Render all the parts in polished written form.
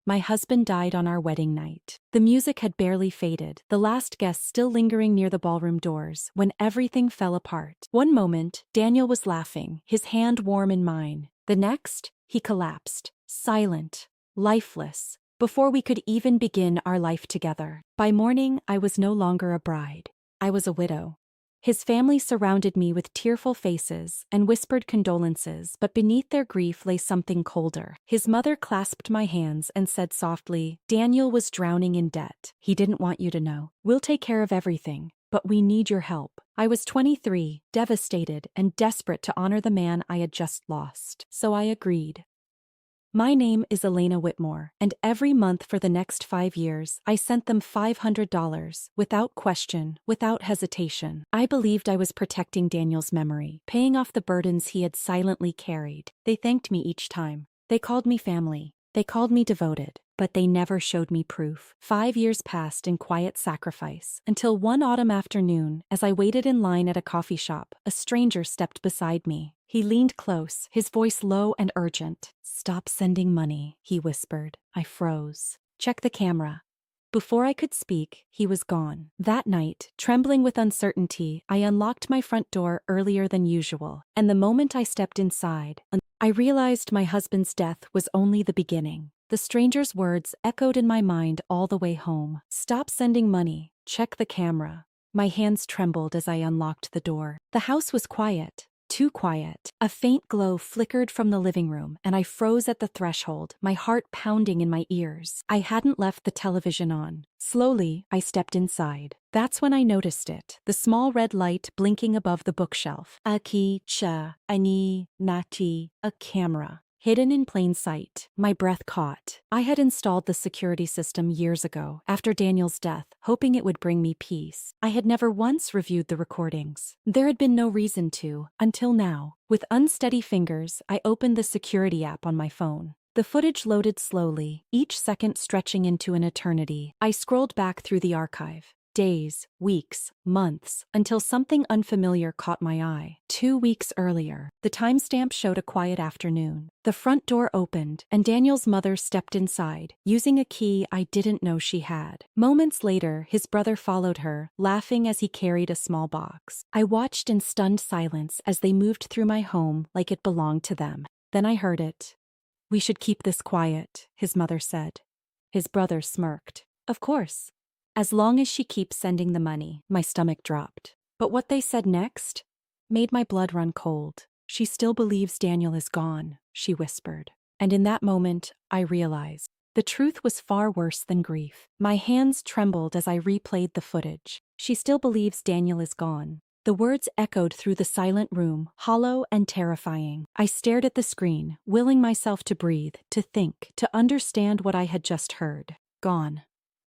My husband died on our wedding night. The music had barely faded, the last guest still lingering near the ballroom doors, when everything fell apart. One moment, Daniel was laughing, his hand warm in mine. The next, he collapsed, silent, lifeless, before we could even begin our life together. By morning, I was no longer a bride. I was a widow. His family surrounded me with tearful faces and whispered condolences, but beneath their grief lay something colder. His mother clasped my hands and said softly, "Daniel was drowning in debt. He didn't want you to know. We'll take care of everything, but we need your help." I was 23, devastated and desperate to honor the man I had just lost. So I agreed. My name is Elena Whitmore, and every month for the next 5 years, I sent them $500, without question, without hesitation. I believed I was protecting Daniel's memory, paying off the burdens he had silently carried. They thanked me each time. They called me family. They called me devoted, but they never showed me proof. 5 years passed in quiet sacrifice, until one autumn afternoon, as I waited in line at a coffee shop, a stranger stepped beside me. He leaned close, his voice low and urgent. "Stop sending money," he whispered. I froze. "Check the camera." Before I could speak, he was gone. That night, trembling with uncertainty, I unlocked my front door earlier than usual, and the moment I stepped inside, I realized my husband's death was only the beginning. The stranger's words echoed in my mind all the way home. "Stop sending money. Check the camera." My hands trembled as I unlocked the door. The house was quiet. Too quiet. A faint glow flickered from the living room, and I froze at the threshold, my heart pounding in my ears. I hadn't left the television on. Slowly, I stepped inside. That's when I noticed it, the small red light blinking above the bookshelf. Aki cha, ani, nati, a camera. Hidden in plain sight, my breath caught. I had installed the security system years ago, after Daniel's death, hoping it would bring me peace. I had never once reviewed the recordings. There had been no reason to, until now. With unsteady fingers, I opened the security app on my phone. The footage loaded slowly, each second stretching into an eternity. I scrolled back through the archive. Days, weeks, months, until something unfamiliar caught my eye. 2 weeks earlier, the timestamp showed a quiet afternoon. The front door opened, and Daniel's mother stepped inside, using a key I didn't know she had. Moments later, his brother followed her, laughing as he carried a small box. I watched in stunned silence as they moved through my home like it belonged to them. Then I heard it. "We should keep this quiet," his mother said. His brother smirked. "Of course. As long as she keeps sending the money." My stomach dropped. But what they said next made my blood run cold. "She still believes Daniel is gone," she whispered. And in that moment, I realized the truth was far worse than grief. My hands trembled as I replayed the footage. "She still believes Daniel is gone." The words echoed through the silent room, hollow and terrifying. I stared at the screen, willing myself to breathe, to think, to understand what I had just heard. Gone.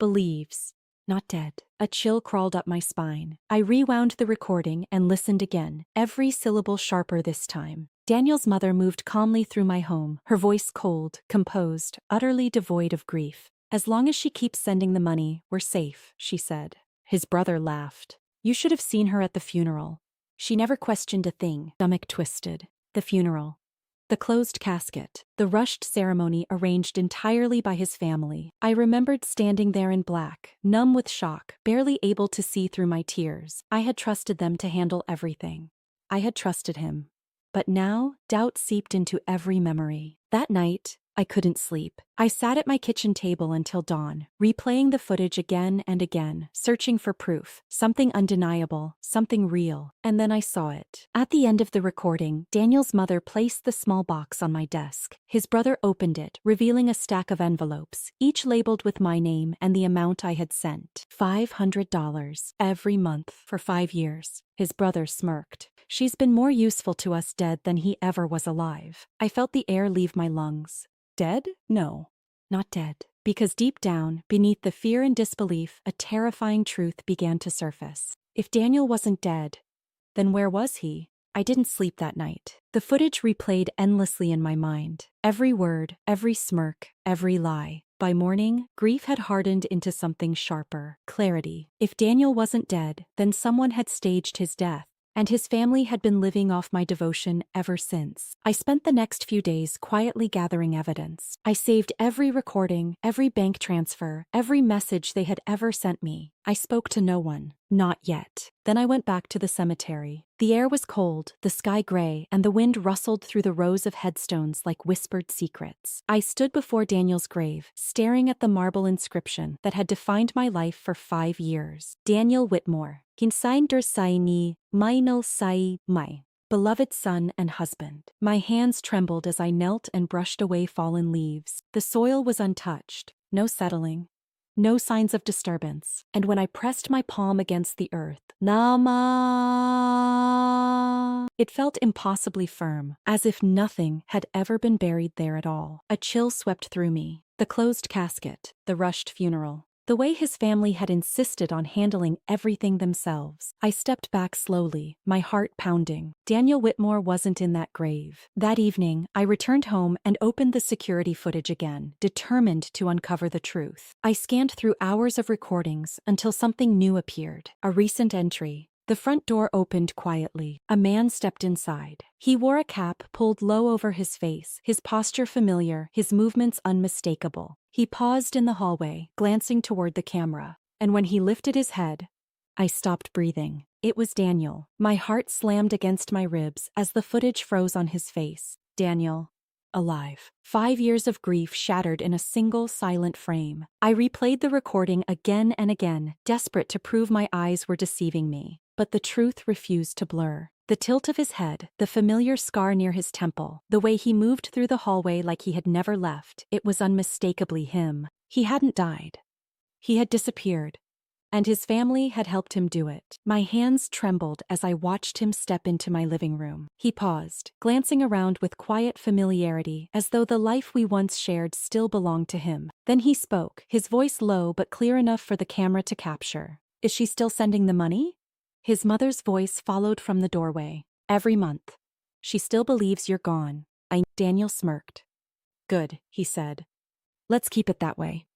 Believes. Not dead. A chill crawled up my spine. I rewound the recording and listened again, every syllable sharper this time. Daniel's mother moved calmly through my home, her voice cold, composed, utterly devoid of grief. "As long as she keeps sending the money, we're safe," she said. His brother laughed. "You should have seen her at the funeral. She never questioned a thing." Stomach twisted. The funeral. The closed casket, the rushed ceremony arranged entirely by his family. I remembered standing there in black, numb with shock, barely able to see through my tears. I had trusted them to handle everything. I had trusted him. But now, doubt seeped into every memory. That night, I couldn't sleep. I sat at my kitchen table until dawn, replaying the footage again and again, searching for proof, something undeniable, something real. And then I saw it. At the end of the recording, Daniel's mother placed the small box on my desk. His brother opened it, revealing a stack of envelopes, each labeled with my name and the amount I had sent. $500 every month for 5 years. His brother smirked. "She's been more useful to us dead than he ever was alive." I felt the air leave my lungs. Dead? No, not dead. Because deep down, beneath the fear and disbelief, a terrifying truth began to surface. If Daniel wasn't dead, then where was he? I didn't sleep that night. The footage replayed endlessly in my mind. Every word, every smirk, every lie. By morning, grief had hardened into something sharper. Clarity. If Daniel wasn't dead, then someone had staged his death. and his family had been living off my devotion ever since. I spent the next few days quietly gathering evidence. I saved every recording, every bank transfer, every message they had ever sent me. I spoke to no one. Not yet. Then I went back to the cemetery. The air was cold, the sky gray, and the wind rustled through the rows of headstones like whispered secrets. I stood before Daniel's grave, staring at the marble inscription that had defined my life for 5 years. Daniel Whitmore. Kinsain der Saini, Mainal Sai Mai. Beloved son and husband. My hands trembled as I knelt and brushed away fallen leaves. The soil was untouched. No settling. No signs of disturbance, and when I pressed my palm against the earth, Nama, it felt impossibly firm, as if nothing had ever been buried there at all. A chill swept through me. The closed casket, the rushed funeral, the way his family had insisted on handling everything themselves. I stepped back slowly, my heart pounding. Daniel Whitmore wasn't in that grave. That evening, I returned home and opened the security footage again, determined to uncover the truth. I scanned through hours of recordings until something new appeared. A recent entry. The front door opened quietly. A man stepped inside. He wore a cap pulled low over his face, his posture familiar, his movements unmistakable. He paused in the hallway, glancing toward the camera, and when he lifted his head, I stopped breathing. It was Daniel. My heart slammed against my ribs as the footage froze on his face. Daniel. Alive. 5 years of grief shattered in a single silent frame. I replayed the recording again and again, desperate to prove my eyes were deceiving me. But the truth refused to blur. The tilt of his head, the familiar scar near his temple, the way he moved through the hallway like he had never left, it was unmistakably him. He hadn't died. He had disappeared. And his family had helped him do it. My hands trembled as I watched him step into my living room. He paused, glancing around with quiet familiarity, as though the life we once shared still belonged to him. Then he spoke, his voice low but clear enough for the camera to capture. Is she still sending the money? His mother's voice followed from the doorway. Every month. She still believes you're gone. Daniel smirked. Good, he said. Let's keep it that way.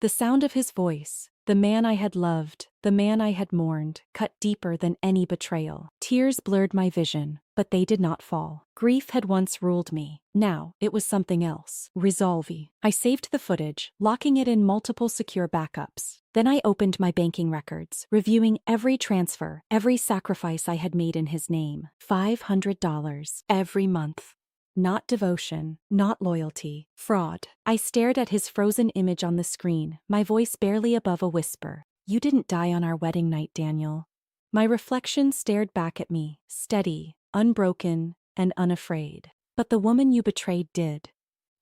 The sound of his voice, the man I had loved, the man I had mourned, cut deeper than any betrayal. Tears blurred my vision, but they did not fall. Grief had once ruled me. Now, it was something else. Resolve. I saved the footage, locking it in multiple secure backups. Then I opened my banking records, reviewing every transfer, every sacrifice I had made in his name. $500 every month. Not devotion, not loyalty, fraud. I stared at his frozen image on the screen, my voice barely above a whisper. You didn't die on our wedding night, Daniel. My reflection stared back at me, steady, unbroken, and unafraid. But the woman you betrayed did.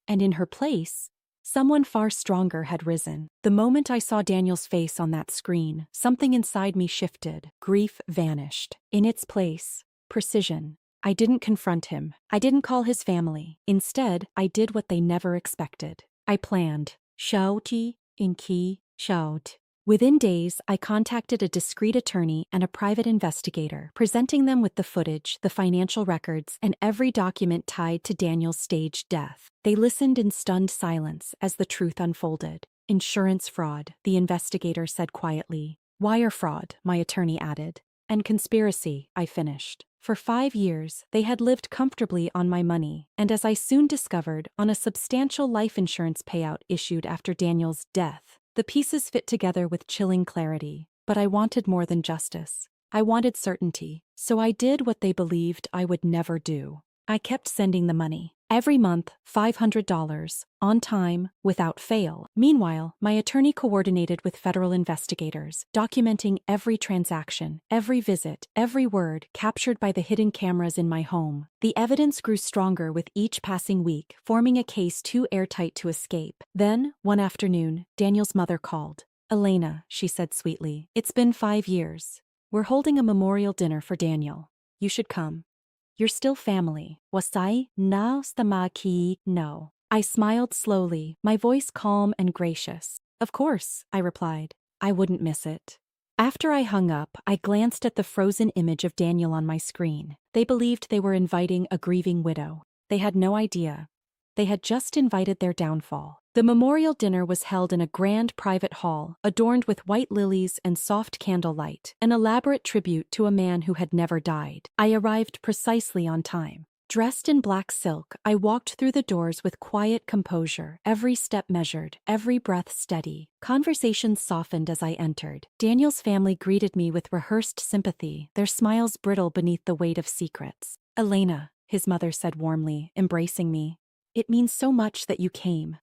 And in her place, someone far stronger had risen. The moment I saw Daniel's face on that screen, something inside me shifted. Grief vanished. In its place, precision. I didn't confront him. I didn't call his family. Instead, I did what they never expected. I planned. Shouti in ki shout. Within days, I contacted a discreet attorney and a private investigator, presenting them with the footage, the financial records, and every document tied to Daniel's staged death. They listened in stunned silence as the truth unfolded. Insurance fraud, the investigator said quietly. Wire fraud, my attorney added. And conspiracy, I finished. For 5 years, they had lived comfortably on my money, and as I soon discovered, on a substantial life insurance payout issued after Daniel's death. The pieces fit together with chilling clarity, but I wanted more than justice. I wanted certainty, so I did what they believed I would never do. I kept sending the money. Every month, $500, on time, without fail. Meanwhile, my attorney coordinated with federal investigators, documenting every transaction, every visit, every word captured by the hidden cameras in my home. The evidence grew stronger with each passing week, forming a case too airtight to escape. Then, one afternoon, Daniel's mother called. Elena, she said sweetly, it's been 5 years. We're holding a memorial dinner for Daniel. You should come. You're still family. Wasai na stamaki no. I smiled slowly, my voice calm and gracious. Of course, I replied. I wouldn't miss it. After I hung up, I glanced at the frozen image of Daniel on my screen. They believed they were inviting a grieving widow. They had no idea. They had just invited their downfall. The memorial dinner was held in a grand private hall, adorned with white lilies and soft candlelight, an elaborate tribute to a man who had never died. I arrived precisely on time. Dressed in black silk, I walked through the doors with quiet composure, every step measured, every breath steady. Conversations softened as I entered. Daniel's family greeted me with rehearsed sympathy, their smiles brittle beneath the weight of secrets. "Elena," his mother said warmly, embracing me. "It means so much that you came."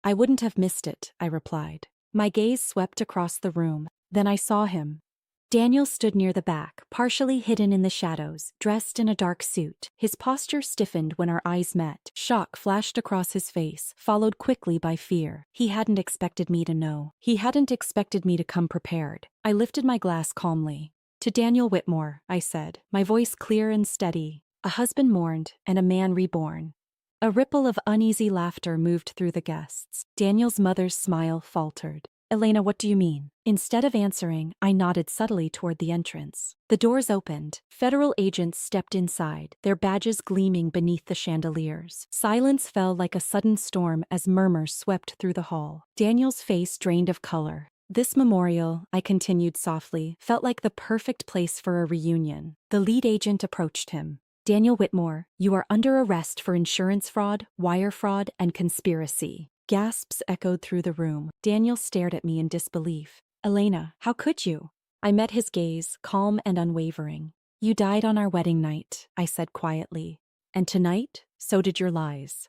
"I wouldn't have missed it," I replied. My gaze swept across the room. Then I saw him. Daniel stood near the back, partially hidden in the shadows, dressed in a dark suit. His posture stiffened when our eyes met. Shock flashed across his face, followed quickly by fear. He hadn't expected me to know. He hadn't expected me to come prepared. I lifted my glass calmly. "To Daniel Whitmore," I said, my voice clear and steady. "A husband mourned, and a man reborn." A ripple of uneasy laughter moved through the guests. Daniel's mother's smile faltered. "Elena, what do you mean?" Instead of answering, I nodded subtly toward the entrance. The doors opened. Federal agents stepped inside, their badges gleaming beneath the chandeliers. Silence fell like a sudden storm as murmurs swept through the hall. Daniel's face drained of color. "This memorial," I continued softly, "felt like the perfect place for a reunion." The lead agent approached him. "Daniel Whitmore, you are under arrest for insurance fraud, wire fraud, and conspiracy." Gasps echoed through the room. Daniel stared at me in disbelief. "Elena, how could you?" I met his gaze, calm and unwavering. "You died on our wedding night," I said quietly. "And tonight, so did your lies."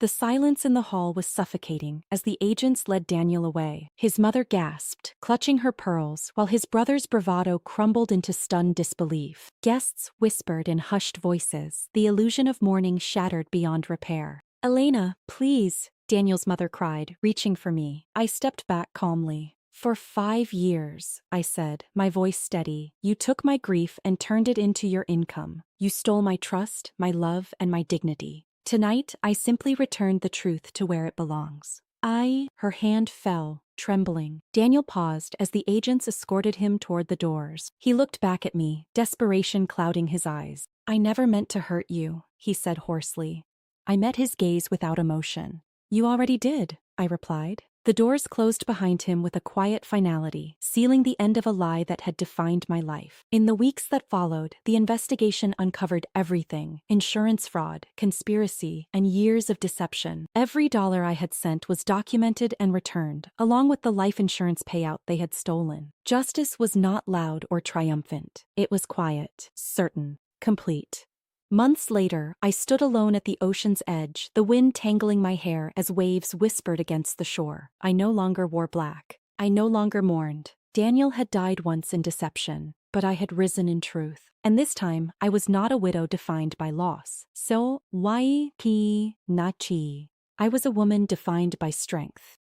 The silence in the hall was suffocating as the agents led Daniel away. His mother gasped, clutching her pearls, while his brother's bravado crumbled into stunned disbelief. Guests whispered in hushed voices, the illusion of mourning shattered beyond repair. "Elena, please," Daniel's mother cried, reaching for me. I stepped back calmly. "For 5 years," I said, my voice steady, "you took my grief and turned it into your income. You stole my trust, my love, and my dignity. Tonight, I simply returned the truth to where it belongs." Her hand fell, trembling. Daniel paused as the agents escorted him toward the doors. He looked back at me, desperation clouding his eyes. "I never meant to hurt you," he said hoarsely. I met his gaze without emotion. "You already did," I replied. The doors closed behind him with a quiet finality, sealing the end of a lie that had defined my life. In the weeks that followed, the investigation uncovered everything: insurance fraud, conspiracy, and years of deception. Every dollar I had sent was documented and returned, along with the life insurance payout they had stolen. Justice was not loud or triumphant. It was quiet, certain, complete. Months later, I stood alone at the ocean's edge, the wind tangling my hair as waves whispered against the shore. I no longer wore black. I no longer mourned. Daniel had died once in deception, but I had risen in truth. And this time, I was not a widow defined by loss. So, wai ki na chi. I was a woman defined by strength.